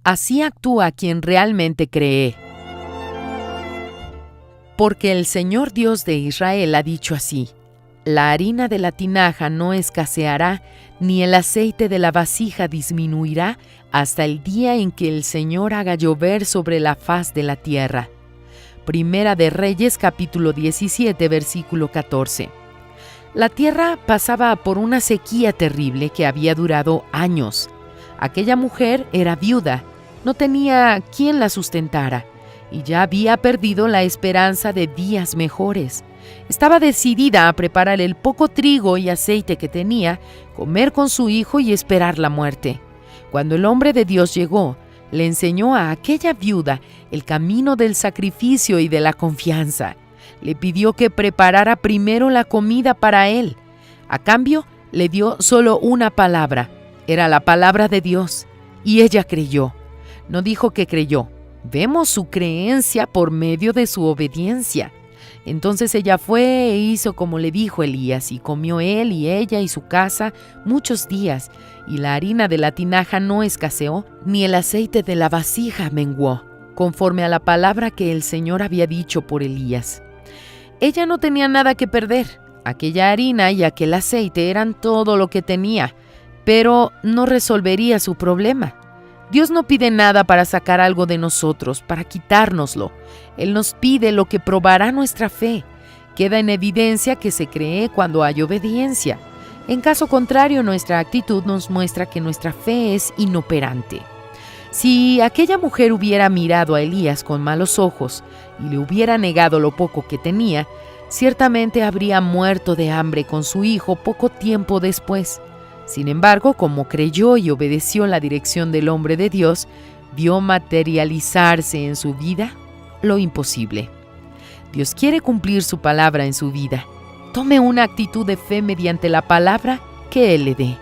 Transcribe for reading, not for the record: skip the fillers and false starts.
Así actúa quien realmente cree. Porque el Señor Dios de Israel ha dicho así: la harina de la tinaja no escaseará, ni el aceite de la vasija disminuirá, hasta el día en que el Señor haga llover sobre la faz de la tierra. Primera de Reyes, capítulo 17, versículo 14. La tierra pasaba por una sequía terrible que había durado años. Aquella mujer era viuda, no tenía quien la sustentara, y ya había perdido la esperanza de días mejores. Estaba decidida a preparar el poco trigo y aceite que tenía, comer con su hijo y esperar la muerte. Cuando el hombre de Dios llegó, le enseñó a aquella viuda el camino del sacrificio y de la confianza. Le pidió que preparara primero la comida para él. A cambio, le dio solo una palabra. Era la palabra de Dios, y ella creyó. No dijo que creyó. Vemos su creencia por medio de su obediencia. Entonces ella fue e hizo como le dijo Elías, y comió él y ella y su casa muchos días, y la harina de la tinaja no escaseó, ni el aceite de la vasija menguó, conforme a la palabra que el Señor había dicho por Elías. Ella no tenía nada que perder. Aquella harina y aquel aceite eran todo lo que tenía, pero no resolvería su problema. Dios no pide nada para sacar algo de nosotros, para quitárnoslo. Él nos pide lo que probará nuestra fe. Queda en evidencia que se cree cuando hay obediencia. En caso contrario, nuestra actitud nos muestra que nuestra fe es inoperante. Si aquella mujer hubiera mirado a Elías con malos ojos y le hubiera negado lo poco que tenía, ciertamente habría muerto de hambre con su hijo poco tiempo después. Sin embargo, como creyó y obedeció la dirección del hombre de Dios, vio materializarse en su vida lo imposible. Dios quiere cumplir su palabra en su vida. Tome una actitud de fe mediante la palabra que Él le dé.